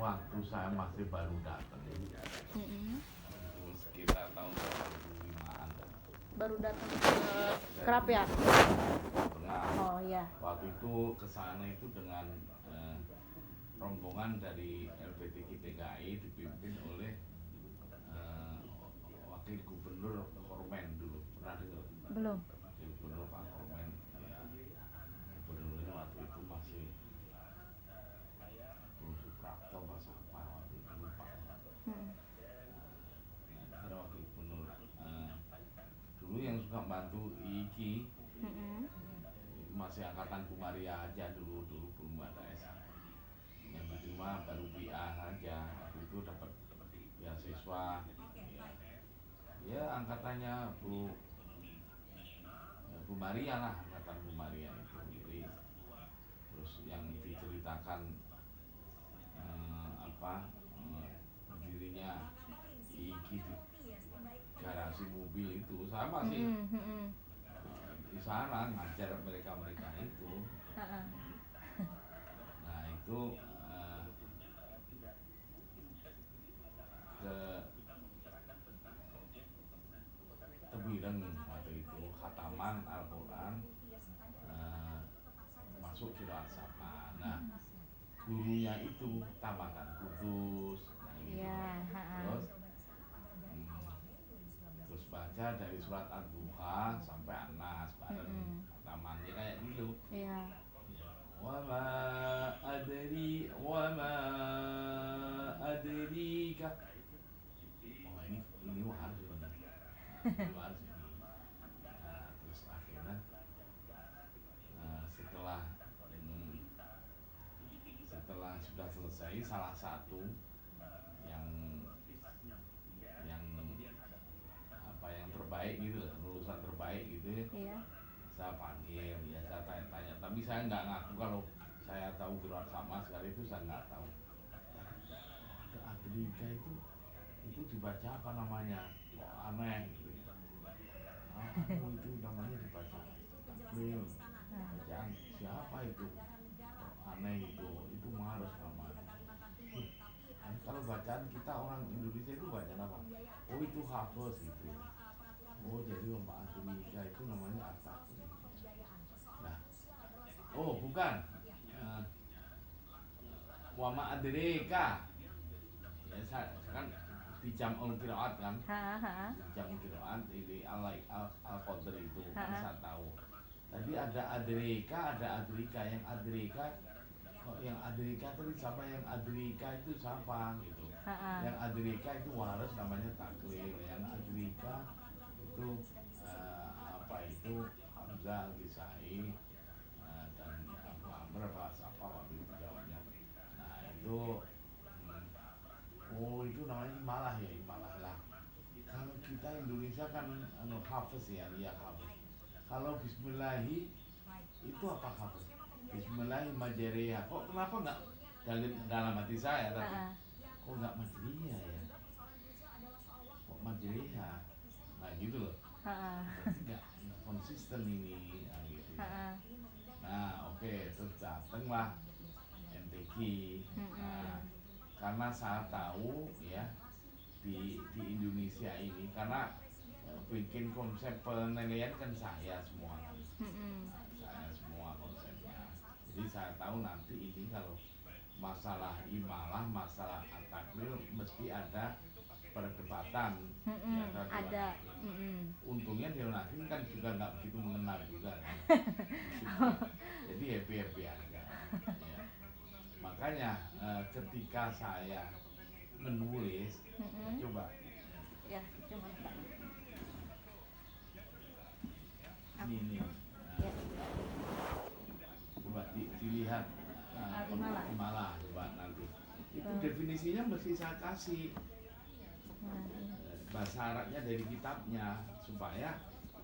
waktu saya masih baru datang. Itu sekitar tahun 2005-an. Baru datang ke Kerapiak. Tengah. Oh iya. Waktu itu kesana itu dengan rombongan dari LPTK TKI dipimpin oleh Wakil Gubernur Kormen dulu. Pernah dengar? Belum. Gubernur Pak Kormen. Ya. Gubernurnya waktu itu masih Suprapto bahasa apa waktu itu lupa. Ada wakil gubernur. Dulu yang suka bantu Iki masih angkatan Bu Maria aja dulu belum ada S. Yang diterima baru PA aja. Waktu itu dapat beasiswa. Ya angkatannya Bu Maria lah, angkatan Bu Maria itu. Jadi terus yang diceritakan dirinya Iki di garasi mobil itu sama sih. Di sana ngajar mereka itu. Nah itu ke Tebireng waktu itu khataman Al-Quran, masuk Qiraat Sama. Nah gurunya itu Tamatan Kudus. Nah, terus baca dari surat Ad-Duha sampai An-Nas bareng khatamannya kayak gitu. Wa ma adrika. Oh ini harus ini. Harus ini. Nah, terus akhirnya setelah sudah selesai salah satu yang yang terbaik gitu, lulusan terbaik gitu ya. Saya panggil, ya saya tanya-tanya, tapi saya nggak ngaku kalau saya tahu Qiraat Sama sekali itu saya nggak tahu. Ada Adrika itu dibaca apa namanya? Kok aneh gitu ya. Itu namanya dibaca taklil. Bacaan siapa itu? Kok aneh itu males namanya. Kalau bacaan kita orang Indonesia itu bacaan apa? Oh itu hafaz gitu. Oh jadi Mbak Adrika itu namanya at-taklil. Nah, oh bukan. Wa ma adrika. Ya saya kan di Jam'ul Qiraat kan. Di Jam'ul Qiraat ini Al-Qadr itu kan saya tahu. Tadi ada adrika, ada adrika. Yang adrika tadi siapa? Yang adrika itu siapa gitu. Yang adrika itu waras namanya taklil. Yang adrika itu itu Hamzah Al-Kisai dan Abu Amr bahasa apa waktu itu jawabnya. Nah itu itu namanya imalah ya, imalah lah. Kalau kita Indonesia kan hafaz ya, hafaz. Kalau Bismillahi itu apa hafaz? Bismillahi majariha. Kok kenapa nggak dalam hati saya tapi kok nggak majriha ya? Kok majriha? Nah gitu loh. Berarti nggak konsisten ini gitu ya. Nah oke, terus datanglah MTQ. Nah, karena saya tahu ya di Indonesia ini karena bikin konsep penilaian kan saya semua kan. Saya semua konsepnya. Jadi saya tahu nanti ini kalau masalah imalah, masalah at-taklil mesti ada perdebatan. Ada. Untungnya Dewan Hakim kan juga nggak begitu mengenal juga kan. Jadi happy aja. Ya. Makanya ketika saya menulis, coba. Ya, gimana Pak? Ini. Coba dilihat imalah coba nanti. Itu definisinya mesti saya kasih. Bahasa Arabnya dari kitabnya supaya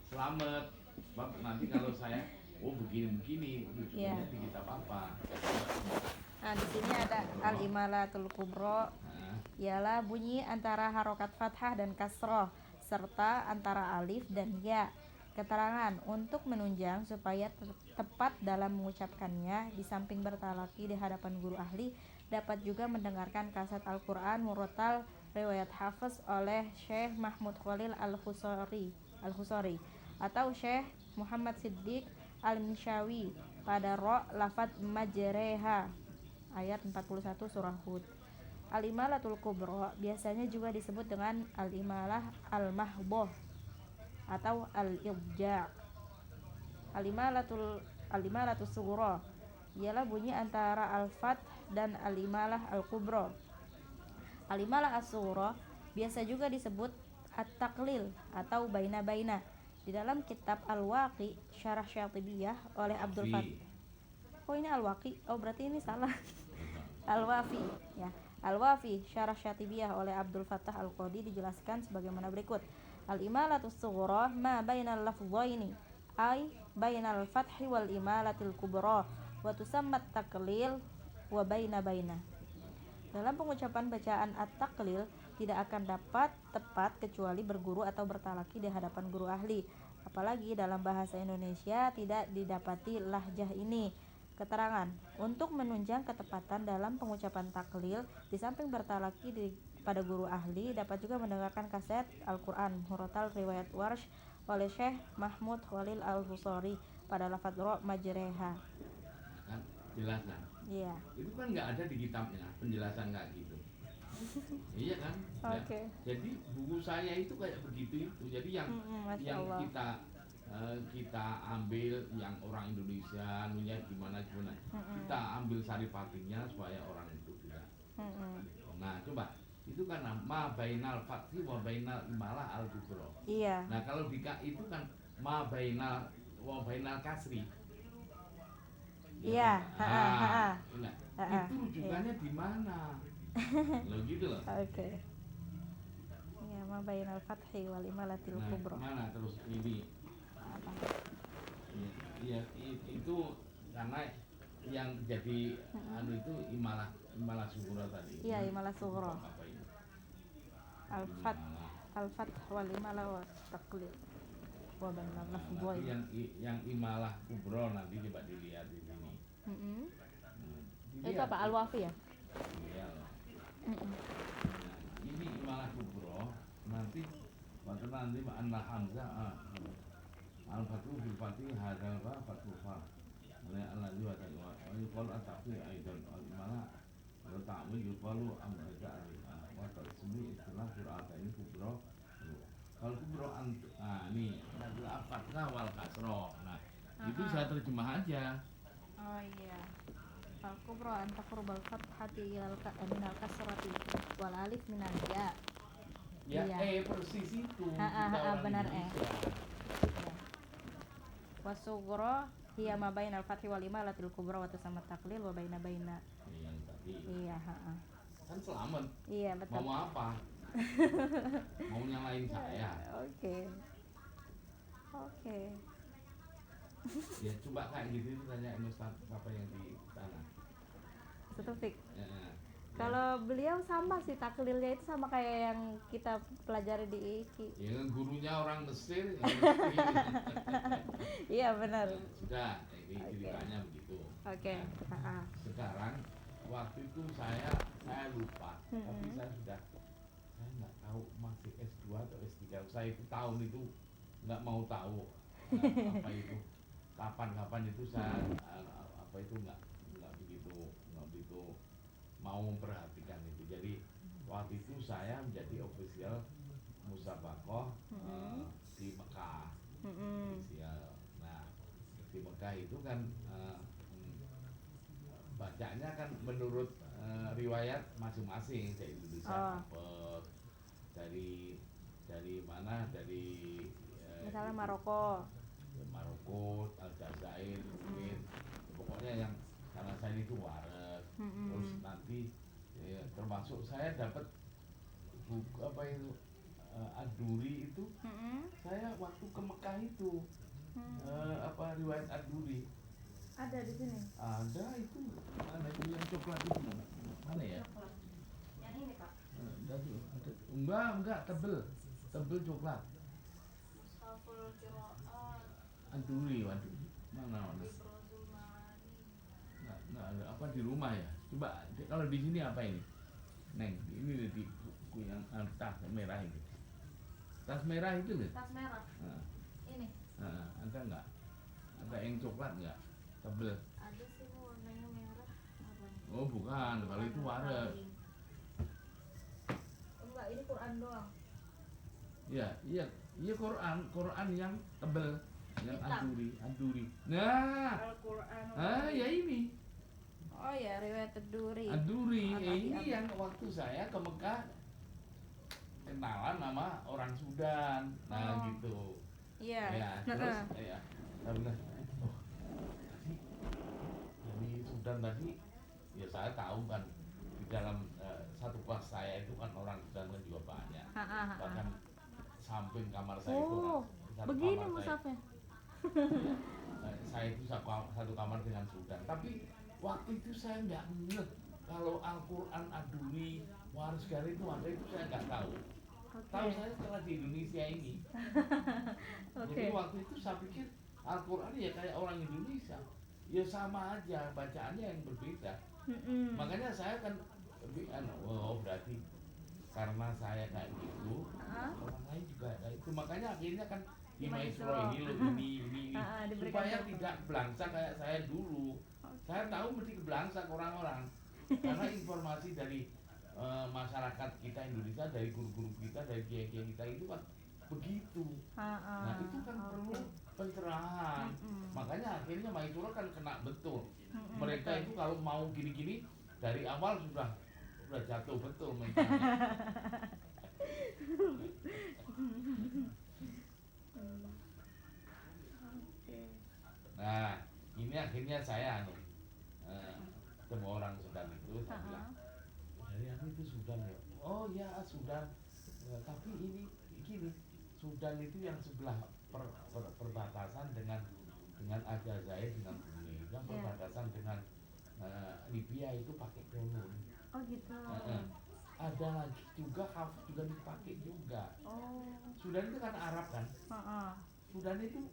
selamat. Sebab nanti kalau saya begini rujukannya di kitab apa. Nah, di sini ada al-imalatul kubra. Ialah bunyi antara harokat fathah dan kasroh serta antara alif dan ya. Keterangan untuk menunjang supaya tepat dalam mengucapkannya. Di samping bertalaki di hadapan guru ahli, dapat juga mendengarkan kaset Al-Quran Murattal riwayat Hafiz oleh Syekh Mahmud Khalil Al-Khusari atau Syekh Muhammad Siddiq Al-Mishawi pada Ra' lafaz majreha ayat 41 surah Hud. Al-Imalatul Kubra biasanya juga disebut dengan Al-Imalah Al-Mahboh atau Al-Ibja'. Al-Imalatus Sughra ialah bunyi antara Al-Fath dan Al-Imalah Al-Kubra. Al-Imalah As-Sughra biasa juga disebut At-Taqlil atau Baina-Baina. Di dalam kitab Al-Waqi Syarah Syatibiyah oleh Abdul Fattah. Oh ini Al-Waqi, oh berarti ini salah. Al-Wafi ya. Al-Wafi Syarah Syatibiyah oleh Abdul Fattah Al-Qadi dijelaskan sebagaimana berikut. Al-Imalatus Sughra ma bainal lafdhaini ay bainal fathi wal imalatil kubra wa tusammat taqlil wa baina. Dalam pengucapan bacaan at-taqlil tidak akan dapat tepat kecuali berguru atau bertalaki di hadapan guru ahli. Apalagi dalam bahasa Indonesia tidak didapati lahjah ini. Keterangan, untuk menunjang ketepatan dalam pengucapan taklil, di samping bertalaki pada guru ahli, dapat juga mendengarkan kaset Al-Quran Murattal riwayat Warsh oleh Syekh Mahmud Khalil Al-Khusari pada lafaz Ra' majreha. Kan jelas kan? Iya. Itu kan nggak ada di kitabnya penjelasan kayak gitu. Iya kan? Oke. Okay. Jadi buku saya itu kayak begitu itu. Jadi yang kita ambil yang orang Indonesia nunya gimana kita ambil saripatinya supaya orang itu tidak. Nah coba itu kan ma bainal fathi wa bainal imalah al kubra. Iya. Nah kalau itu kan ma bainal wa bainal kasri. Iya. Nah, itu rujukannya di mana? Lo gitu loh. Oke. Iya ma bainal fathi wal imalatil kubra. Mana terus ini? Iya itu karena yang jadi itu imalah sughra tadi. Iya, imalah sughra. Al-fath wal imalah wa taqlid. Wa bainal lafdhain. Yang imalah kubra nanti coba dilihat di sini. Itu apa Al-Wafi ya? Iya. Ini imalah kubra nanti waktu nanti anna hamzah al-fathu fil fatih hadal fa fathu fa oleh alladzi wa ta'ala wa yuqalu at-taqdir aidan al-imala wa ta'wil yuqalu amrata wa tasmi istilah qira'at ini kubra. Kalau kubra ini adalah fathah wal kasra. Nah itu saya terjemah aja. Oh iya. Al-kubra an taqrubal fathati ilal minal kasrati wal alif minal ya. Ya persis itu. Benar Wasughra hiya ma bainal fathi wal imalatil kubra wa tasammat taqlil wa baina. Yang tadi. Iya, Kan selamat. Iya, betul. Mau apa? Mau nyalain saya. Oke. Ya coba kayak gitu tanyain Ustaz apa yang di sana. Taufik. Kalau beliau sama sih taklilnya itu sama kayak yang kita pelajari di IKI. Ya gurunya orang Mesir. Iya benar. Sudah, ini ceritanya begitu. Oke. Nah, sekarang waktu itu saya lupa, tapi saya nggak tahu masih S2 atau S3. Saya itu tahun itu nggak mau tahu apa itu kapan itu saya apa itu nggak begitu mau memperhatikan itu. Jadi waktu itu saya menjadi official musabaqah di Mekah. Official. Nah di Mekah itu kan bacanya kan menurut riwayat masing-masing. Dari Indonesia dapat dari mana misalnya Maroko, Aljazair mungkin. Pokoknya yang karena saya itu waras. Terus nanti termasuk saya dapat buku apa itu Ad-Duri itu. Saya waktu ke Mekah itu riwayat Ad-Duri ada di sini. Ada itu mana itu yang coklat itu mana ya? Yang ini Kak. Enggak tebel coklat. Ad-Duri Mana? Nggak ada apa di rumah ya. Coba kalau di sini apa ini? Neng, ini di buku yang tas merah itu. Tas merah itu loh. Tas merah. Nah, Ini. ada nggak? Ada yang coklat nggak? Tebel. Ada sih warnanya merah. Apa? Oh bukan, kalau itu warna. Enggak, ini Quran doang. Iya Quran yang tebel, yang Hitam. aduri. Nah, Al-Quran. ya ini. Oh ya, riwayat Ad-Duri. Aduri, ini Apa? yang waktu saya ke Mekah kenalan sama orang Sudan, nah Oh. gitu. Iya. Ya, terus ya, saya bilang, oh, tadi dari Sudan tadi, ya saya tahu kan di dalam satu kelas saya itu kan orang Sudan kan juga banyak, bahkan samping kamar saya itu Oh, satu begini kamar musafnya. saya itu satu kamar dengan Sudan, tapi waktu itu saya nggak ngeh kalau Al-Quran Aduri Waris Gari itu ada, itu saya nggak tahu. Tahu saya setelah di Indonesia ini. Jadi waktu itu saya pikir Al-Quran ya kayak orang Indonesia, ya sama aja, bacaannya yang berbeda. Makanya saya kan oh berarti karena saya kayak gitu, orang lain juga kayak itu. Makanya akhirnya kan di Maestro ini loh, ini supaya tidak belangsak kayak saya dulu. Saya tahu mesti belangsak orang-orang karena informasi dari masyarakat kita Indonesia, dari guru-guru kita, dari kiai-kiai kita itu kan begitu. Nah itu kan perlu pencerahan. Makanya akhirnya Maestro kan kena betul. Mereka itu kalau mau gini-gini dari awal sudah jatuh betul mentalnya. Nah ini akhirnya saya ketemu orang Sudan itu, saya bilang dari aku itu Sudan ya. Oh ya Sudan, tapi ini gini, Sudan itu yang sebelah perbatasan dengan Aljazair, dengan Brunei, yang perbatasan dengan Libya itu pakai kolon. Oh gitu. Ada lagi juga Hafs juga dipakai juga. Sudan itu kan Arab kan. Sudan itu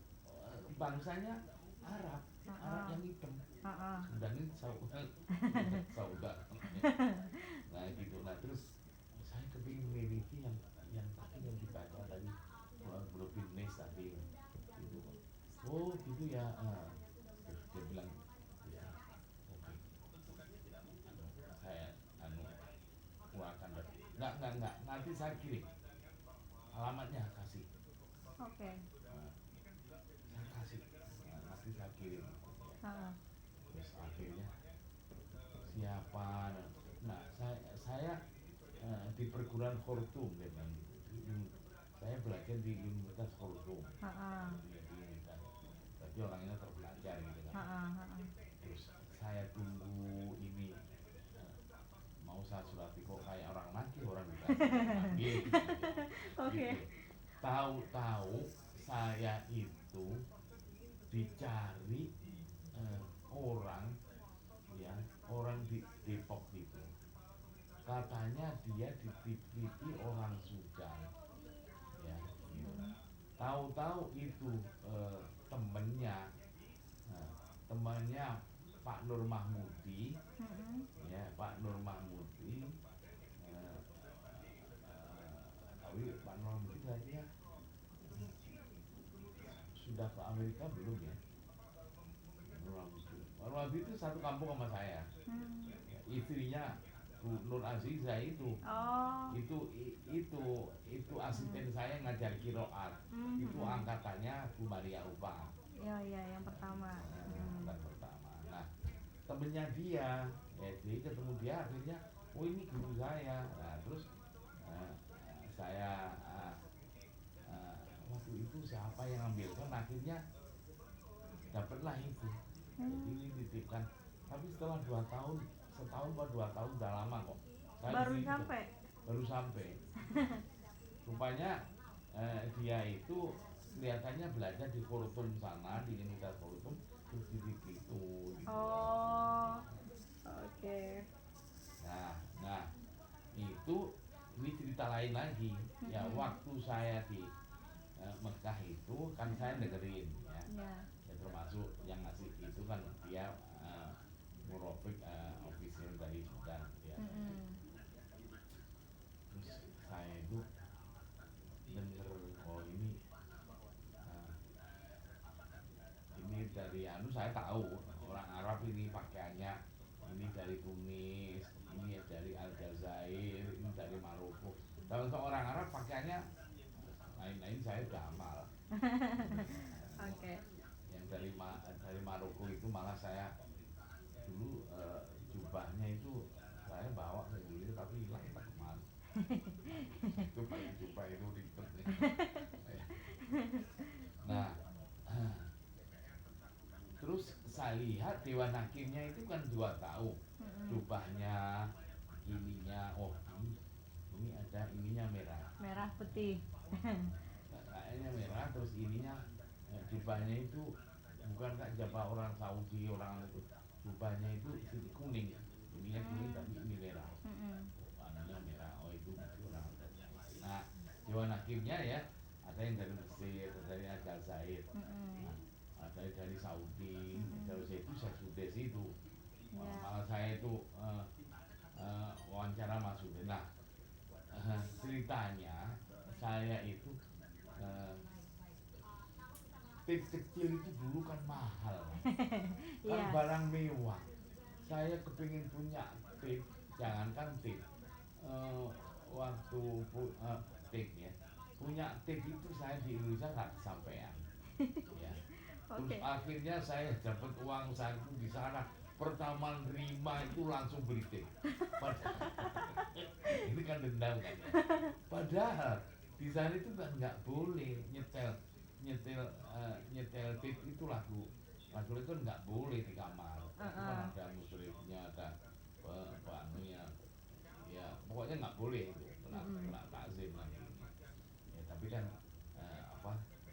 bangsanya Arab, Arab yang hitam. Sudan itu Sauda. Nah gitu. Nah terus saya kepingin memiliki yang tadi yang dibaca tadi Blobin Nes tadi gitu. Oh gitu ya. Terus dia bilang ya oke. Saya keluarkan tadi. Enggak. Nanti saya kirim alamatnya, kasih. Oke. Saya kasih. Nanti saya kirim. Terus akhirnya siapa? Nah saya di perguruan Khartoum dengan saya belajar di Universitas Khartoum. Jadi orangnya terpelajar gitu kan. Terus saya tunggu ini mau saya surati kok kayak orang mati, orang gitu. Oke. Tahu-tahu saya itu dicari orang di Depok itu. Katanya dia dititipi orang Sudan. Ya, gitu. Tahu-tahu itu temannya Pak Nur Mahmudi. Ya, Pak Nur Mahmudi. Tapi Pak Nur Mahmudi kayaknya sudah ke Amerika belum ya? Pak Nur Mahmudi itu satu kampung sama saya. Istrinya Bu Nur Aziza itu. Itu asisten saya ngajar kiroat. Itu angkatannya Bu Maria Upa. Iya, yang pertama. Angkatan pertama. Nah, temennya dia, jadi ketemu dia akhirnya, oh ini guru saya. Nah, terus saya waktu itu siapa yang ambil kan, akhirnya dapatlah itu. Jadi ini dititipkan. Tapi setelah 2 tahun, setahun atau 2 tahun udah lama kok. Saya baru sampai. Rupanya dia itu kelihatannya belajar di Khartoum sana, di Universitas Khartoum, terus gitu. Oh, oke. Nah, itu ini cerita lain lagi. Ya waktu saya di Mekah itu kan saya dengerin ya. termasuk yang ngasih itu kan dia murabik official dari Sudan ya. Terus saya itu denger ini dari saya tahu orang Arab ini pakaiannya ini dari Tunis, ini dari Aljazair, ini dari Maroko. Kalau untuk orang Arab pakaiannya lain-lain saya udah hafal. Oke. Yang dari Maroko itu malah saya dulu jubahnya itu saya bawa ke Indonesia tapi hilang tak kemana. Itu pakai jubah itu ribet nih. Nah, terus saya lihat Dewan Hakimnya itu kan juga tahu jubahnya ininya, oh ini ada ininya merah putih. kayaknya merah, terus ininya jubahnya itu bukan kayak jubah orang Saudi orang itu, jubahnya itu kuning, ininya kuning tapi ini merah, warnanya merah, oh itu orang. Nah Dewan Hakimnya ya ada yang dari Mesir, ada dari Aljazair, ada dari Saudi, dari itu Sekudes itu, malah saya itu wawancara Mas Udin. Nah ceritanya saya itu tip kecil itu dulu kan mahal, kan barang mewah. Saya kepingin punya tip, jangankan tip, waktu tip ya, punya tip itu saya di Indonesia nggak kesampaian. Ya. Terus akhirnya saya dapat uang saku di sana, pertama nerima itu langsung beli tip. Ini kan dendam kan ya. Padahal di sana itu kan nggak boleh nyetel tip itu lagu itu nggak boleh di kamar. Itu kan ada musyrifnya, ada banunya, ya pokoknya nggak boleh itu, kena takzim nanti. Ya tapi kan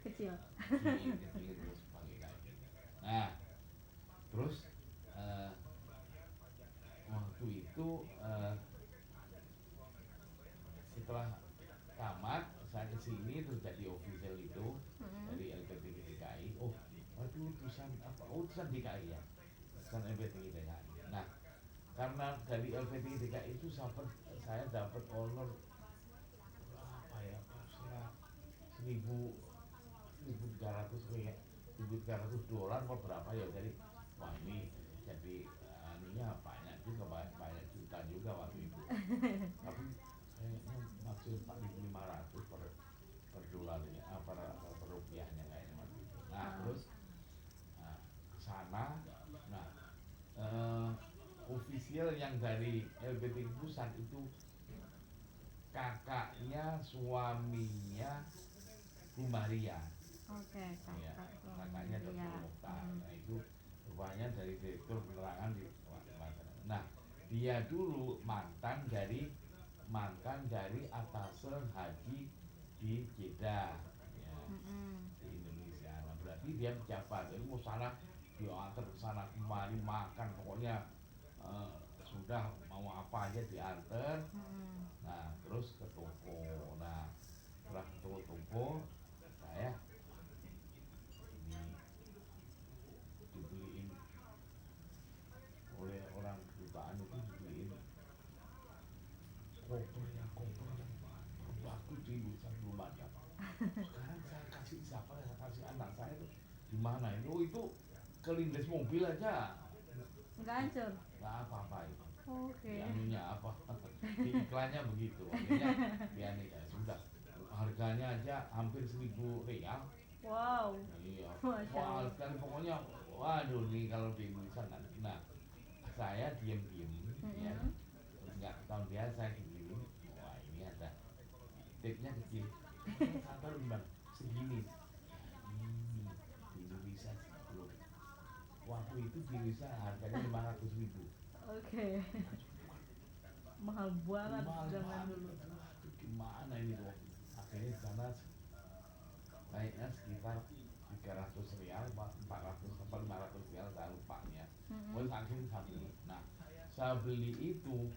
kecil terus pakai kayak gitu. Nah terus waktu itu setelah tamat saya kesini terus jadi official itu dari LPTK DKI. Itu utusan DKI ya, utusan LPTK DKI. Nah karena dari LPTK DKI itu saya dapat honor apa ya, 1.300 dolar atau berapa ya, jadi wah ini jadi ininya banyak juga, banyak juta juga waktu itu. Tapi kayaknya maksud 4.500 per dolarnya, per rupiahnya kayaknya waktu itu. Nah terus kesana, nah ofisial yang dari LBT Pusat itu kakaknya suaminya Bu Maria. Ya, kakaknya Dr. Mukhtar. Nah itu rupanya dari Direktur Penerangan di Wacana. Nah dia dulu mantan dari atase haji di Jeddah ya, di Indonesia. Nah berarti dia pejabat, jadi mau sana diantar ke sana kemari makan, pokoknya sudah mau apa aja diantar. Nah terus ke toko. Nah setelah ke toko saya ini dibeliin oleh orang kedutaan, itu dibeliin koper yang berlaku di Indonesia belum ada. Sekarang saya kasih siapa ya, saya kasih anak saya itu di mana itu kelindes mobil aja nggak hancur, nggak apa-apa itu. Di anunya apa di iklannya begitu, akhirnya dia nih ya sudah, harganya aja hampir 1.000 rial. Wow. Iya, wah sekali pokoknya, waduh nih kalau di Indonesia nggak. Nah saya diem ya, terus nggak tahu dia, saya gini, wah ini ada tipnya kecil, sabar bang segini. Ini di Indonesia belum, waktu itu di Indonesia harganya 500.000. Mahal banget zaman dulu. Gimana ini tuh, akhirnya di sana naiknya sekitar 300 rial, 400 atau 500 rial, saya lupa ya. Saking saya beli. Nah saya beli itu,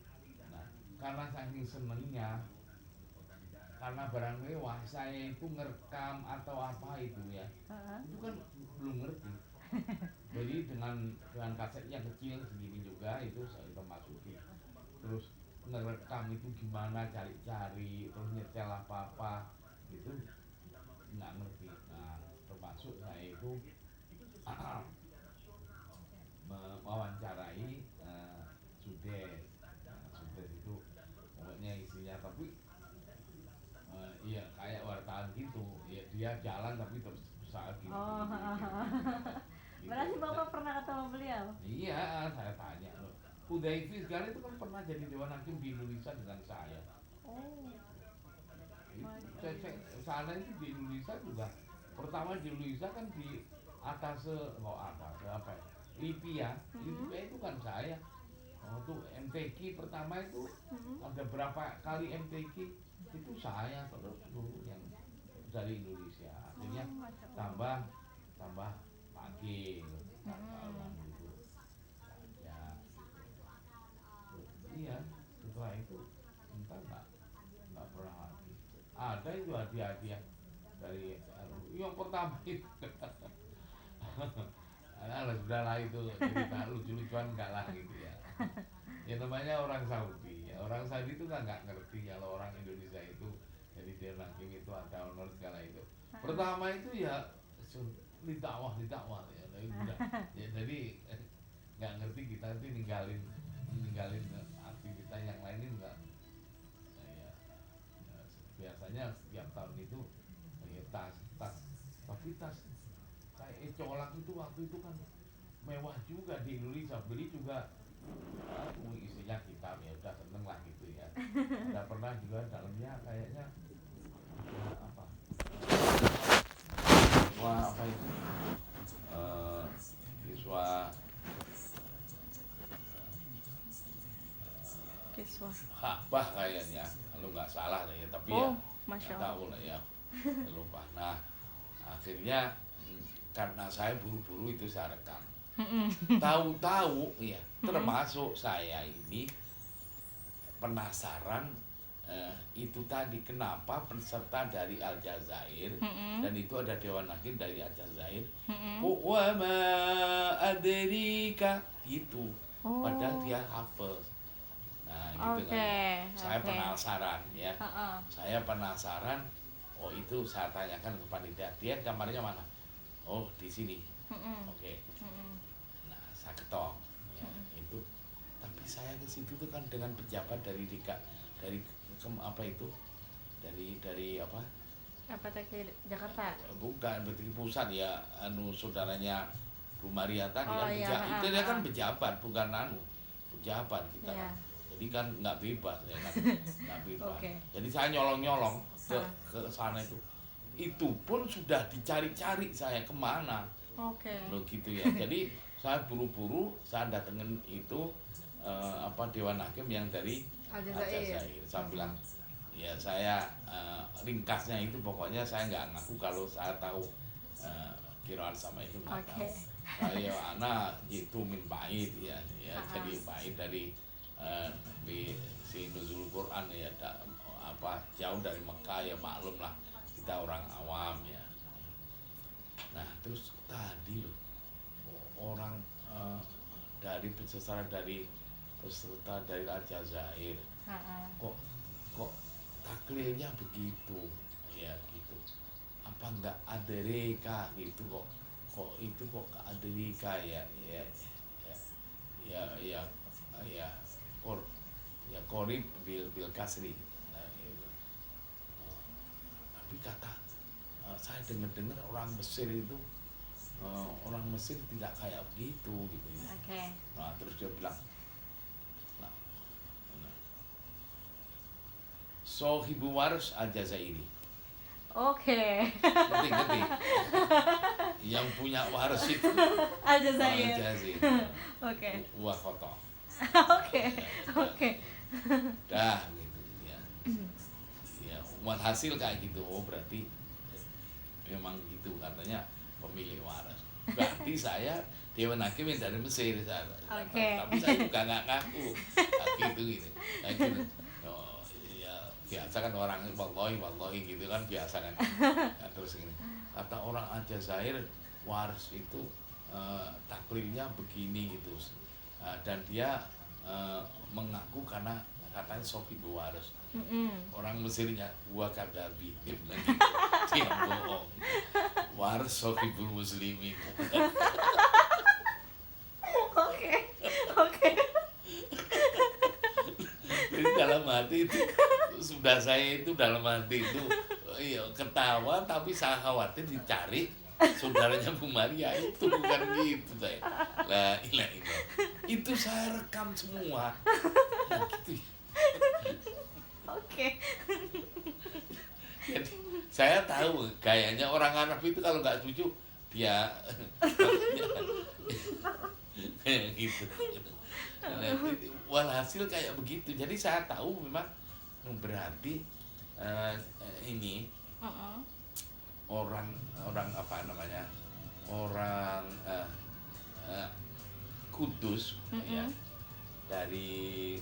nah karena saking senengnya, karena barang mewah, saya itu ngerekam atau apa itu ya, itu kan belum ngerti. Jadi dengan kaset yang kecil segini juga itu saya masukin. Terus ngerekam itu gimana, cari-cari, terus nyetel apa-apa itu nggak ngerti. Nah, termasuk saya itu mewawancarai Sudes. Nah, Sudes itu pokoknya isinya, tapi iya kayak wartawan gitu. Ya, dia jalan tapi terus usaha gitu. Oh, Gitu. berarti Bapak pernah ketemu beliau? Iya, saya tanya loh. Hudayfi sekarang itu kan pernah jadi Dewan Hakim di Indonesia dengan saya. Oh, Sana itu di Indonesia juga. Pertama di Indonesia kan di atas apa ya? Lipia, Lipia itu kan saya. Oh tuh MTQ pertama itu ada berapa kali MTQ itu saya terus dulu yang dari Indonesia. Akhirnya tambah pagi gitu. Ya, iya setelah itu entah nggak pernah lagi. Ada itu hadiah-hadiah dari yang pertama itu. Alah sudahlah itu cerita lucu-lucuan enggak lah gitu ya. Ya namanya orang Saudi ya. Orang Saudi itu kan nggak ngerti kalau orang Indonesia itu jadi dia hakim itu ada honor segala itu. Pertama itu ya didakwah ya, jadi nggak ngerti kita itu ninggalin aktivitas yang lain itu enggak ya, biasanya setiap tahun itu ya, tas tapi tas kayak colak itu waktu itu kan mewah juga di Indonesia, beli juga isinya kitab ya udah seneng lah gitu ya. Ada pernah juga dalamnya kayaknya apa apa itu kiswah Ka'bah kayaknya kalau nggak salah ya, tapi ya nggak tahu lah ya, lupa. Nah akhirnya karena saya buru-buru itu saya rekam. Tahu-tahu ya, termasuk saya ini penasaran itu tadi kenapa peserta dari Aljazair dan itu ada Dewan Hakim dari Aljazair wa ma adrika gitu, padahal dia hafal. Nah gitu kan saya penasaran ya. Saya penasaran, oh itu saya tanyakan ke panitia, dia kamarnya mana? Oh di sini. Oke. Nah saya ketok ya, itu tapi saya ke situ tuh kan dengan pejabat dari apa itu dari apa Jakarta, bukan berarti pusat ya, saudaranya Bu Maria tadi kan iya, itu dia kan pejabat bukan pejabat kita kan, jadi kan nggak bebas ya kan, nggak bebas. Jadi saya nyolong ke sana itu pun sudah dicari-cari saya kemana. Loh gitu ya. Jadi saya buru-buru saya datengin itu Dewan Hakim yang dari Aljazair. Saya bilang ya saya ringkasnya itu pokoknya saya nggak ngaku kalau saya tahu kiraan sama itu nggak tahu. Saya anak itu min bait ya jadi bait dari si nuzul Quran ya jauh dari Mekah ya, maklum lah kita orang awam ya. Nah terus tadi loh orang dari peserta dari Aljazair kok taklilnya begitu ya gitu, apa enggak ada reka gitu, kok itu kok ada reka ya korib bil kasri. Nah, gitu. Tapi kata saya dengar orang Mesir itu orang Mesir tidak kayak begitu gitu ya. Nah terus dia bilang Sohibu Waris Aljazairi. Ngerti. Yang punya waris itu Aljazair. Wah kotor. Dah gitu ya. Ya, hasil kayak gitu. Oh berarti memang gitu katanya pemilik waris. Berarti saya Dewan Hakim yang dari Mesir saya. Tapi saya juga nggak ngaku. Gitu. Biasa kan orang wallahi gitu kan biasa kan. Nah, terus ini kata orang Aljazair waris itu taklilnya begini gitu. Dan dia mengaku karena katanya Sofi Waras. Orang Mesirnya gua kadabi, dia bilang gitu. Dia bohong. Waras Sofi Muslimin. Oke, oke. Jadi dalam hati itu sudah saya itu dalam hati itu iya ketawa, tapi saya khawatir dicari saudaranya Bu Maria itu bukan gitu saya. La ilaha illallah. Itu saya rekam semua. Nah, gitu. Oke. Jadi saya tahu gayanya orang Arab itu kalau nggak setuju dia kayak gitu. Nah, walhasil kayak begitu. Jadi saya tahu memang berarti ini orang apa namanya orang Kudus ya dari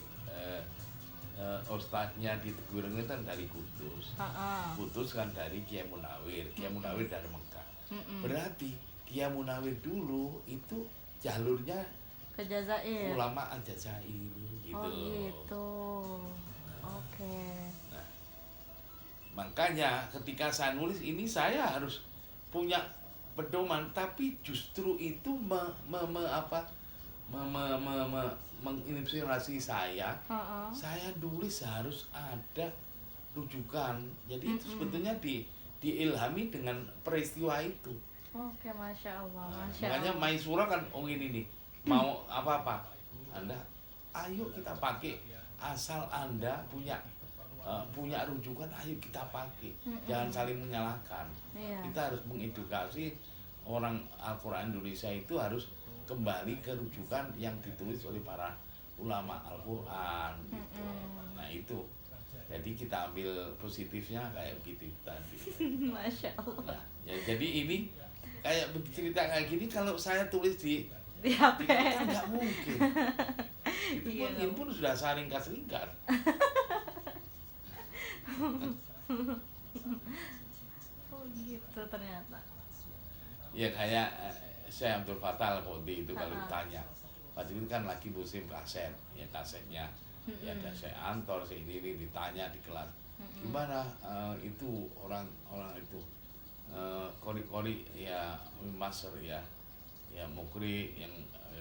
ustadznya di Teguh itu kan dari Kudus. Kudus kan dari Kiai Munawir. Kiai Munawir dari Mekah. Berarti Kiai Munawir dulu itu jalurnya Ke Jazair. ulama Aljazair gitu. Oh gitu. Oke. Nah, makanya ketika saya nulis ini saya harus punya pedoman, tapi justru itu menginspirasi saya. Saya nulis harus ada rujukan. Jadi itu sebetulnya diilhami dengan peristiwa itu. Oke, masya Allah, Nah, masya makanya Allah. Maisura kan ini nih mau apa-apa Anda ayo kita pakai asal Anda punya rujukan, ayo kita pakai. Jangan saling menyalahkan. Iya. Kita harus mengedukasi orang Al-Quran Indonesia itu harus kembali ke rujukan yang ditulis oleh para ulama Al-Quran gitu. Nah itu, jadi kita ambil positifnya kayak begitu tadi. Masya Allah. Nah, ya, jadi ini kayak cerita kayak gini kalau saya tulis di Di HP. kan nggak mungkin. Itu Iya, pun sudah saya ringkas-ringkas. Oh gitu ternyata. Ya kayak Syekh Abdul Fattah Al-Qodhi itu kalau ditanya, waktu itu kan lagi musim kaset, ya kasetnya, ya ada Syekh Antor, Syekh ini ditanya di kelas, gimana itu orang-orang itu kori-kori ya Masr ya Mukri yang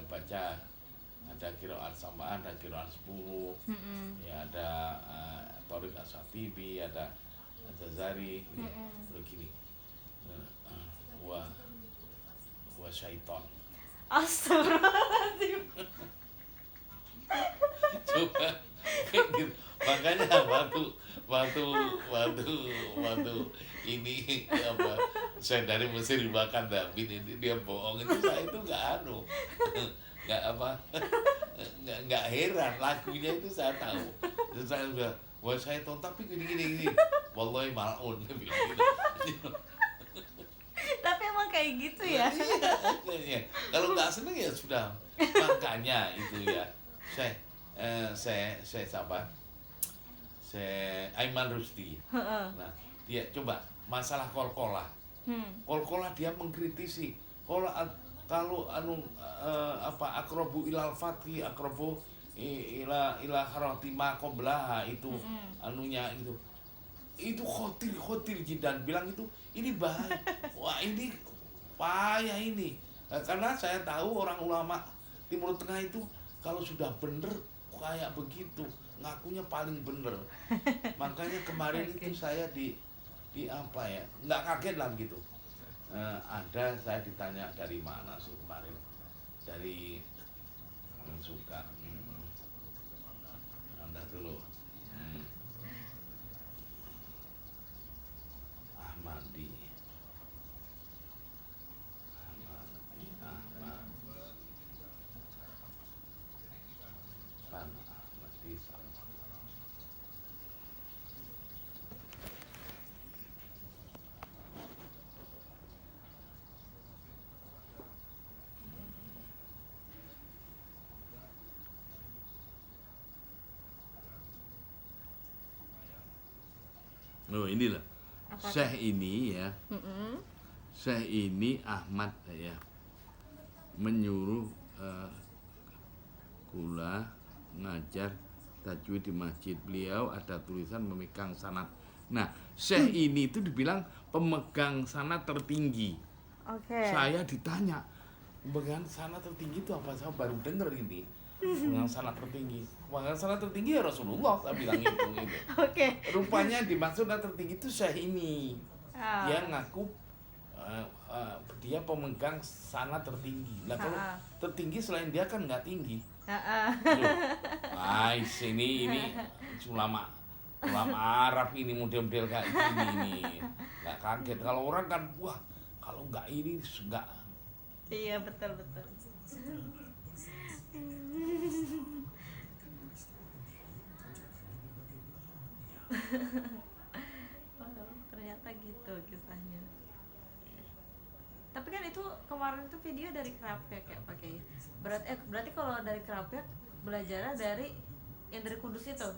baca ada qiraat samaan, ada qiraat 10, ya ada Thoriq As-Satibi, ada Al-Jazari, begini, wa syaiton. Astagfirullahaladzim. Coba gitu. Makanya waktu ini apa saya dari Mesir bahkan David ini dia bohong itu saya itu nggak nggak heran, lagunya itu saya tahu. Terus saya udah saya tonton tapi gini wallahi mal'un dia bilang gitu. Tapi emang kayak gitu ya. Iya. Kalau nggak seneng ya sudah. Makanya itu ya. Saya siapa? Saya Aiman Rusdi. Nah, dia coba masalah kolkolah. Kolkolah dia mengkritisi. Kalau akrobu ilal fatih, akrobu ila harotima qoblaha itu anunya itu khotir jidan bilang ini bahaya. Wah ini payah ini. Karena saya tahu orang ulama Timur Tengah itu kalau sudah bener kayak begitu ngakunya paling bener. Makanya kemarin itu saya di apa ya, nggak kaget lah gitu. Ada saya ditanya dari mana sih kemarin, dari suka Anda dulu Ahmadi Oh inilah Syekh ini ya, Syekh ini Ahmad ya, menyuruh kula ngajar tajwid di masjid. Beliau ada tulisan memegang sanad. Nah, Syekh ini itu dibilang pemegang sanad tertinggi. Saya ditanya, pemegang sanad tertinggi itu apa? Saya baru dengar ini. Pemegang sanad tertinggi. Pemegang sanad tertinggi ya Rasulullah, saya bilang itu. Rupanya dimaksud tertinggi itu Syekh ini. Dia ngaku dia pemegang sanad tertinggi. Lah kalau tertinggi selain dia kan nggak tinggi. Ini ulama Arab ini model-model kayak gini. Nggak kaget kalau orang kan, wah kalau nggak ini nggak. Iya betul. Ternyata gitu kisahnya. Tapi kan itu kemarin itu video dari Krapyak ya pakai. Berarti kalau dari Krapyak belajarnya dari yang dari Kudus itu.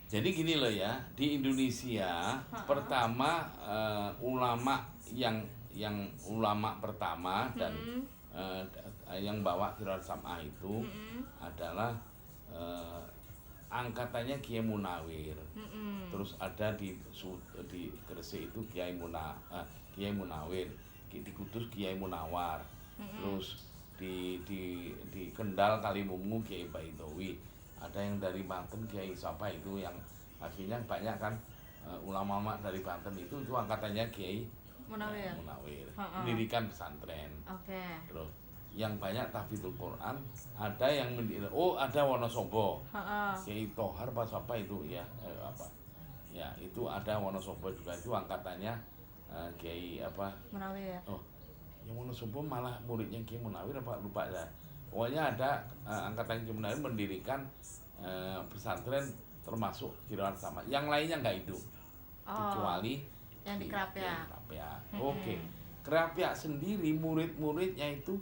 Jadi gini loh ya, di Indonesia pertama ulama yang ulama pertama dan yang bawa qiraat sam'ah itu adalah angkatannya Kiai Munawir. Terus ada di Gresik itu Kiai Munawir, di Kudus Kiai Munawar. Terus di Kendal Kalimungu Kiai Baidowi. Ada yang dari Banten Kiai siapa itu yang akhirnya banyak kan ulama-ulama dari Banten itu angkatannya Kiai Munawir. Mendirikan pesantren. Terus yang banyak tahfidzul Quran, ada yang ada Wonosobo. Kiai Tohar apa itu ya ya itu ada Wonosobo juga, itu angkatannya Kiai Munawir. Yang Wonosobo malah muridnya Kiai Munawir apa lupa ya. Pokoknya ada angkatan Kiai Munawir mendirikan pesantren termasuk qiraat sama. Yang lainnya enggak itu. Kecuali yang di Krapyak. Krapyak sendiri murid-muridnya itu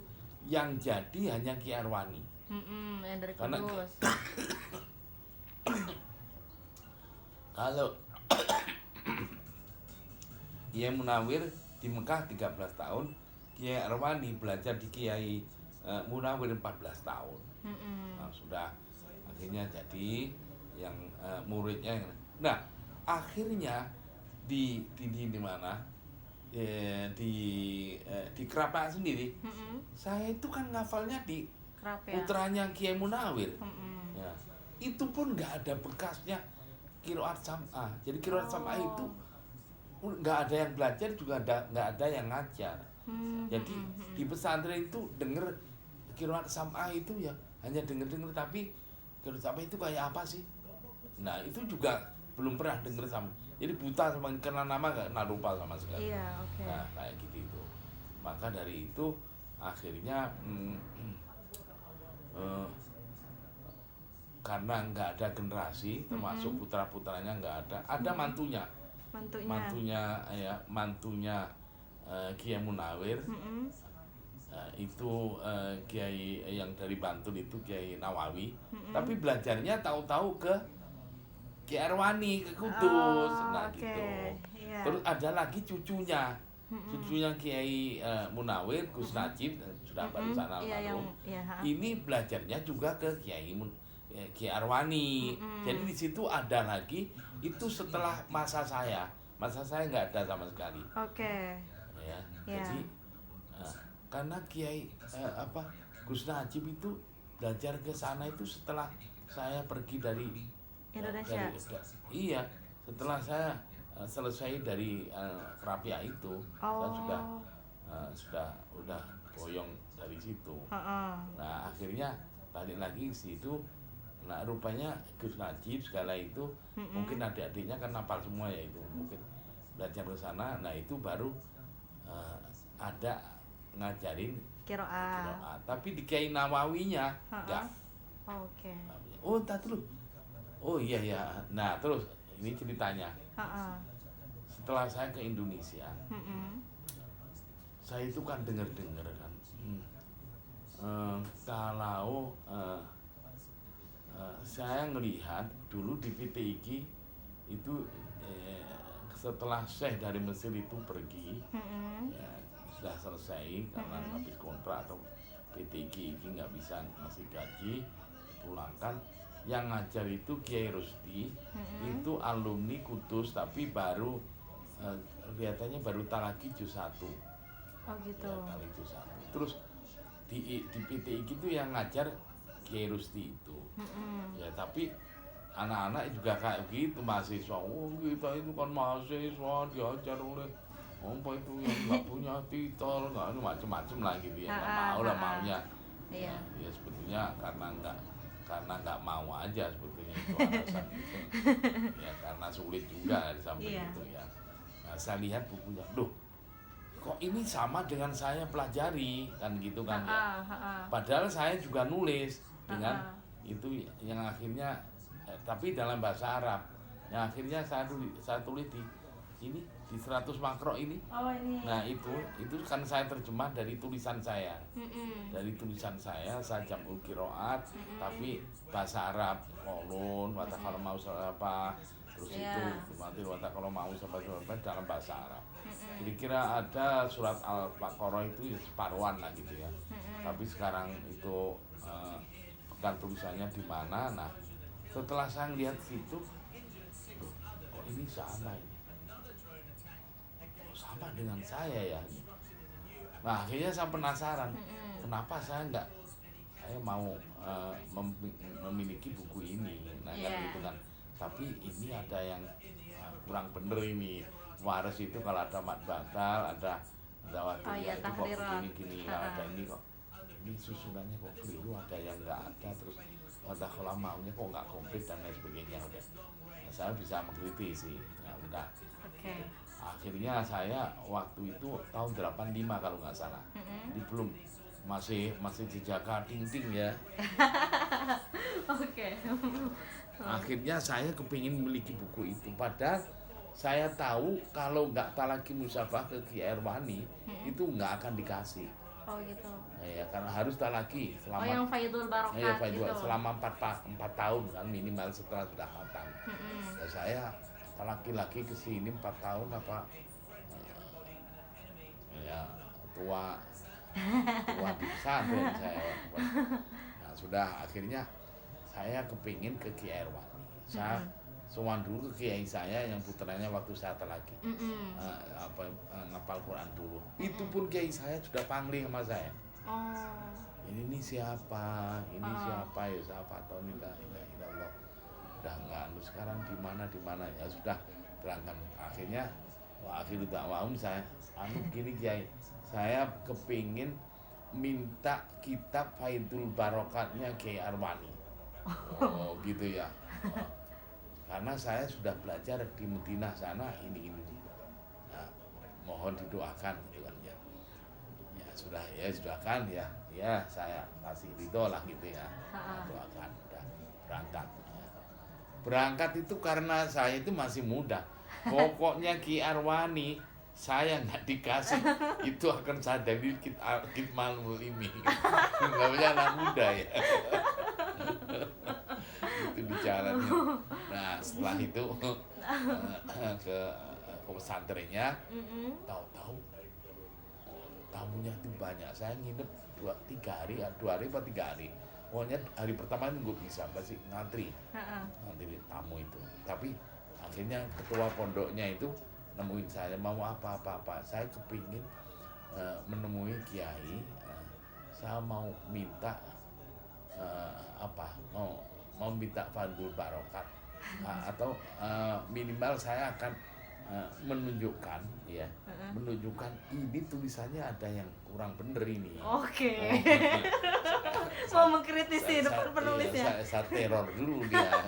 yang jadi hanya Ki Arwani. Yang dari Kudus. Kalau Kiai Munawir di Mekah 13 tahun, Kiai Arwani belajar di Kiai Munawir 14 tahun. Nah, sudah akhirnya jadi yang muridnya. Nah, akhirnya di mana? Di Krapyak sendiri. Saya itu kan ngafalnya di putranya Kiai Munawir. Ya, itu pun nggak ada bekasnya qiraat sam'ah. Jadi qiraat sam'ah itu nggak ada yang belajar juga nggak ada yang ngajar. Jadi di pesantren itu denger qiraat sam'ah itu ya hanya denger tapi qiraat sam'ah itu kayak apa sih? Nah itu juga belum pernah denger sama. Jadi buta sama karena nama nggak lupa sama sekali. Nah kayak gitu itu. Maka dari itu akhirnya karena nggak ada generasi, termasuk putra-putranya nggak ada. Ada mantunya Kiai Munawir. Itu Kiai yang dari Bantul itu Kiai Nawawi. Tapi belajarnya tahu-tahu ke Kiai Arwani ke Kudus. Gitu. Terus ada lagi cucunya Kiai Munawir, Gus Najib, sudah barusan almarhum. Ini belajarnya juga ke Kiai Arwani. Jadi di situ ada lagi, itu setelah masa saya nggak ada sama sekali. Ya, jadi karena Kiai Gus Najib itu belajar ke sana itu setelah saya pergi dari Indonesia. Iya, setelah saya selesai dari Krapyak itu, saya udah boyong dari situ. Nah akhirnya balik lagi ke situ. Nah rupanya Gus Najib segala itu mungkin adik-adiknya kan hafal semua ya itu, mungkin belajar ke sana. Nah itu baru ada ngajarin qiraat. Tapi di Kiai Nawawinya enggak. Tak dulu. Oh iya ya. Nah terus ini ceritanya. Setelah saya ke Indonesia, saya itu kan dengar kan. Kalau saya ngelihat dulu di PTIG itu setelah Syekh dari Mesir itu pergi, ya, sudah selesai karena habis kontrak atau PTG ini nggak bisa ngasih gaji, pulangkan. Yang ngajar itu Kiai Rusdi, itu alumni Kudus tapi baru kelihatannya baru talaki juz 1. Oh gitu. Ya, talaki juz 1. Terus di PTG itu yang ngajar Kiai Rusdi itu. Ya tapi anak-anak juga kayak gitu, mahasiswa. Oh kita itu kan mahasiswa diajar oleh apa itu yang nggak punya titel, nggak macem-macem lah gitu ya, nggak mau lah maunya. Iya. Ya sebetulnya karena nggak mau aja sebetulnya itu alasan itu. Ya karena sulit juga di samping itu ya. Nah, saya lihat bukunya, loh kok ini sama dengan saya pelajari kan gitu kan ya. Padahal saya juga nulis dengan itu yang akhirnya tapi dalam bahasa Arab. Yang akhirnya saya tulis di ini di 100 makro ini. Oh ini. Nah itu kan saya terjemah dari tulisan saya. Dari tulisan saya jamul qiraat tapi bahasa Arab, kolon, watakala mau apa, terus itu nanti watakala mau sampai dalam bahasa Arab. Kira-kira ada surat Al-Baqarah itu ya separuhan lah gitu ya. Tapi sekarang itu bukan tulisannya di mana. Nah setelah saya lihat situ, kok ini sama ini. Sama dengan saya ya. Nah akhirnya saya penasaran, kenapa saya mau memiliki buku ini. Nah kan gitu kan. Tapi ini ada yang kurang bener ini. Waris itu kalau ada mat batal, ada waktu itu kok begini-gini, ada ini kok. Ini susunannya kok keliru, ada yang nggak ada, terus kalau maunya kok nggak komplit dan lain sebagainya. Udah. Nah, saya bisa mengkritisi. Nah, udah. Akhirnya saya waktu itu tahun 85 kalau nggak salah. Jadi belum masih dijaga ting-ting ya. Akhirnya saya kepingin memiliki buku itu. Padahal saya tahu kalau nggak talaki musafah ke Kiai Irwani itu nggak akan dikasih. Oh gitu. Ya karena harus talaki selama. Oh yang Faidul Barokat Faidul, gitu. selama 4 tahun kan minimal setelah sudah matang. Ya, saya talaki lagi ke sini 4 tahun apa ya tua di pesantren saya. Nah sudah akhirnya saya kepingin ke Kiai Irwani. Saya sowan dulu ke kiai saya yang putranya waktu saya talaki ngapal Quran dulu. Itu pun kiai saya sudah pangling sama saya. Ini siapa? Ini siapa ya? Siapa tahu la ilaha illallah. Udah enggak sekarang di mana ya sudah berangkat. Akhirnya akhir dakwahum saya gini kiai. Saya kepingin minta kitab Faidul Barokatnya Kiai Irwani. Oh gitu ya. Karena saya sudah belajar di Madinah sana ini. Nah, mohon didoakan gitu kan ya. Ya sudah kan ya. Ya saya kasih ridho lah gitu ya. Doakan udah berangkat. Ya. Berangkat itu karena saya itu masih muda. Pokoknya Ki Irwani saya nggak dikasih itu akan saya dari kitmalul ini. Nggak punya anak muda ya. Itu di jalannya. Nah setelah itu ke pesantrennya, tahu-tahu tamunya itu banyak. Saya nginep 2 hari atau 3 hari. Pokoknya hari pertama itu nggak bisa, pasti ngantri tamu itu. Tapi akhirnya ketua pondoknya itu nemuin saya mau apa. Saya kepingin menemui kiai. Saya mau minta mau minta Faidul Barokat atau minimal saya akan menunjukkan ini tulisannya ada yang kurang bener ini. Oke. Mau mengkritisi depan penulisnya. Saya teror dulu dia.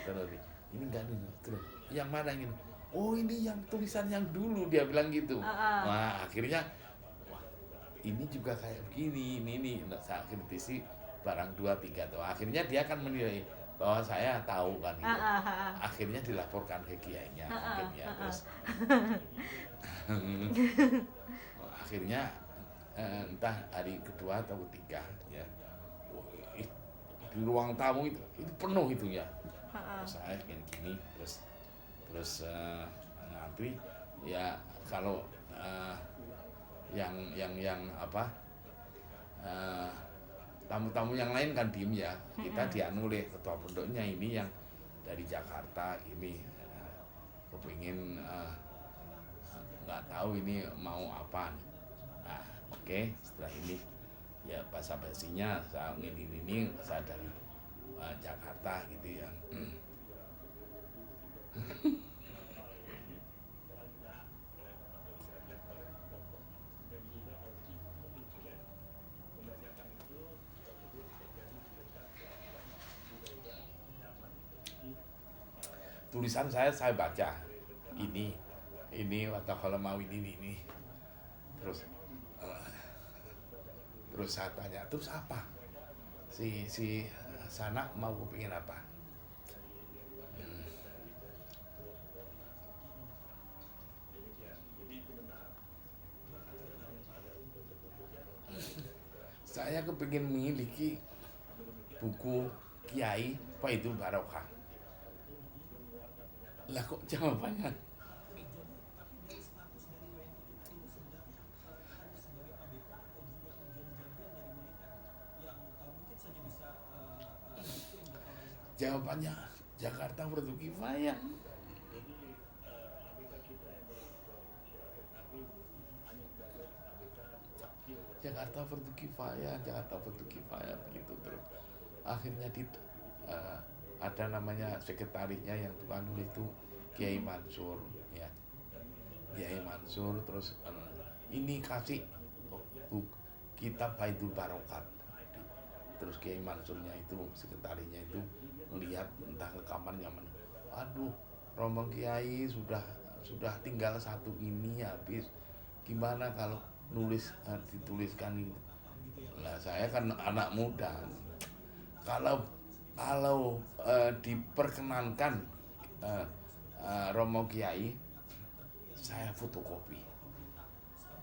Terus ini enggak nih terus yang mana ini? Oh ini yang tulisan yang dulu dia bilang gitu. Nah akhirnya ini juga kayak begini ini. Nah, saya kritisi barang 2-3 tuh. Akhirnya dia akan menilai bahwa saya tahu kan gitu. Akhirnya dilaporkan ke kiainya mungkin ya terus. Akhirnya entah hari kedua atau ketiga ya. Di ruang tamu itu penuh itu ya. Saya gini terus ngantri ya kalau yang eh, tamu-tamu yang lain kan diem ya, kita dianulir ketua pondoknya ini yang dari Jakarta ini kepingin nggak tahu ini mau apa. Nah, oke, setelah ini ya basa-basinya saya ini saya dari Jakarta gitu ya. Tulisan saya baca ini atau kalau mau ini terus terus saya tanya terus apa si Sana mau kepingin apa. Saya kepingin memiliki buku Kiai Faidul Barokah. Lah kok jawabannya jawabannya Jakarta Fardu Kifayah. Jakarta Fardu Kifayah begitu terus. Akhirnya ada namanya sekretarisnya yang tukang nulis itu Kiai Mansur ya. Kiai Mansur terus ini kasih kitab Faidul Barokat. Terus Kiai Mansurnya itu sekretarisnya itu melihat entah ke kamarnya mana. Aduh, rombong Kiai sudah tinggal satu ini habis. Gimana kalau dituliskan itu? Lah saya kan anak muda. Kalau diperkenankan rombong Kiai, saya fotokopi.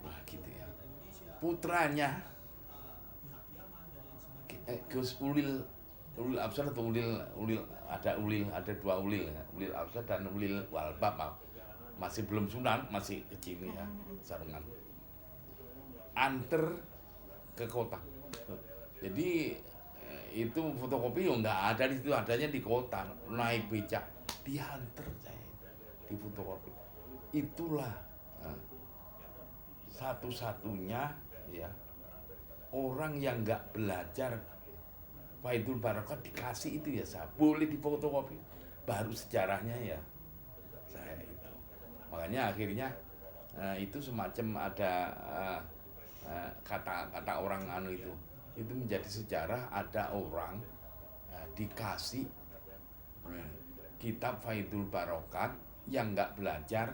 Wah gitu ya. Putranya Gus Ulil Absar atau ada dua Ulil Absar dan Ulil Walbab, masih belum sunan, masih kecil ya, sarungan anter ke kota. Jadi itu fotokopi nggak ada di situ, adanya di kota, naik becak diantar saya di fotokopi. Itulah satu-satunya ya orang yang nggak belajar Faidul Barokah dikasih itu ya saya boleh difotokopi, baru sejarahnya ya saya itu. Makanya akhirnya itu semacam ada kata orang itu menjadi sejarah, ada orang dikasih kitab Faidul Barokah yang nggak belajar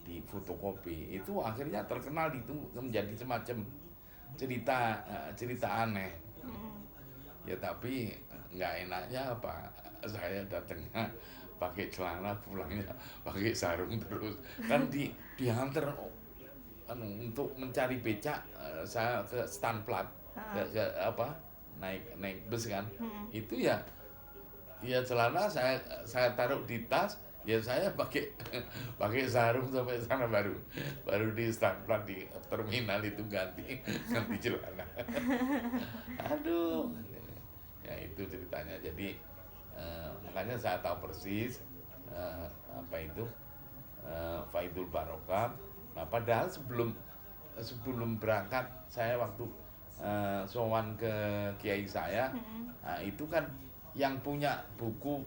di fotokopi, itu akhirnya terkenal, itu menjadi semacam cerita aneh. Ya tapi nggak enaknya apa, saya datangnya pakai celana, pulangnya pakai sarung terus kan diantar untuk mencari becak. Saya ke Stanplat ke apa naik bus kan, itu ya celana saya taruh di tas, ya saya pakai sarung sampai sana, baru di Stanplat di terminal itu ganti celana. Aduh ya itu ceritanya. Jadi makanya saya tahu persis apa itu Faidul Barokah. Nah padahal sebelum berangkat saya waktu sowan ke kiai saya, nah, itu kan yang punya buku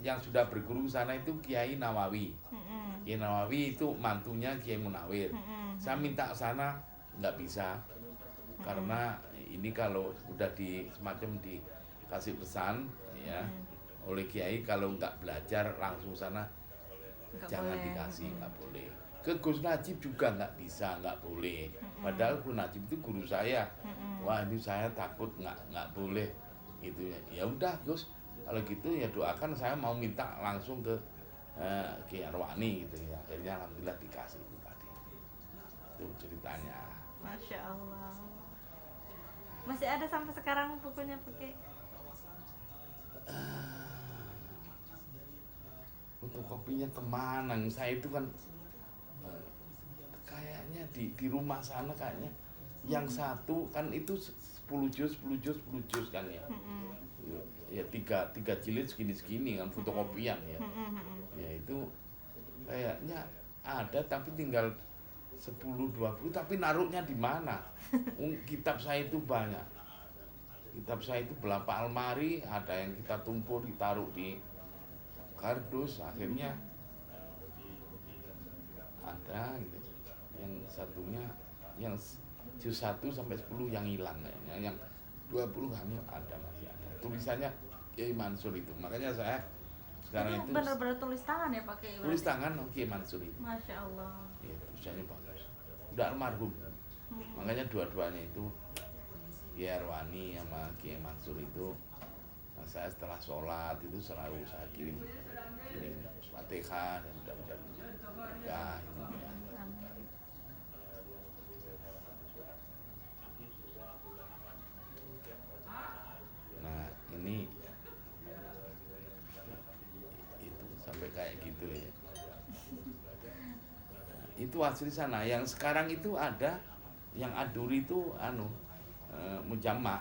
yang sudah berguru sana itu Kiai Nawawi. Kiai Nawawi itu mantunya Kiai Munawir. Saya minta sana nggak bisa, karena ini kalau udah semacam dikasih pesan ya oleh Kiai, kalau nggak belajar langsung sana jangan dikasih, nggak boleh. Ke Gus Najib juga nggak bisa, nggak boleh. Padahal Gus Najib itu guru saya. Wah ini saya takut nggak boleh gitu ya. Ya udah Gus, kalau gitu ya doakan, saya mau minta langsung ke Kiai Arwani gitu ya. Akhirnya alhamdulillah dikasih itu tadi. Itu ceritanya. Masya Allah. Masih ada sampai sekarang bukunya pakai? Fotokopinya kemana? Saya itu kan kayaknya di rumah sana kayaknya Yang satu kan itu 10 juz, 10 juz, 10 juz kan ya. Ya tiga jilid segini-segini kan fotokopian ya. Ya itu kayaknya ada tapi tinggal 10-20 tapi naruhnya di mana? Kitab saya itu banyak. Kitab saya itu berapa almari, ada yang kita tumpul ditaruh di kardus, akhirnya ada gitu. Yang satunya yang juz 1 sampai 10 yang hilang kayaknya, yang 20 kami ada, masih ada. Tulisannya Kiai Mansur itu. Makanya saya sekarang itu benar-benar tulis tangan ya pakai tulis tangan Kiai Mansur itu. Masya Allah. Ya, tulisannya bagus. Udah almarhum. Makanya dua-duanya itu Kiai Arwani sama Kiai Mansur itu, nah, saya setelah sholat itu selalu saya kirim Fatihah dan berkah ya. Nah ini itu sampai kayak gitu ya. Nah, itu asli sana. Yang sekarang itu ada yang aduri itu mujamma.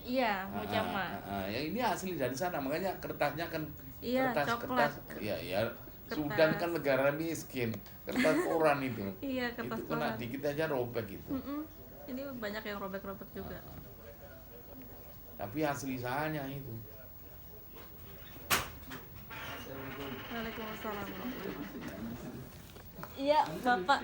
Iya, mujamma. Yang ini asli dari sana, makanya kertasnya kan Iya, kertas. Ya, Sudan kan negara miskin, kertas koran itu. Iya, kertas itu kena koran. dikit aja robek gitu. Ini banyak yang robek-robek juga. Tapi asli sahanya itu. Waalaikumsalam. Iya, Bapak.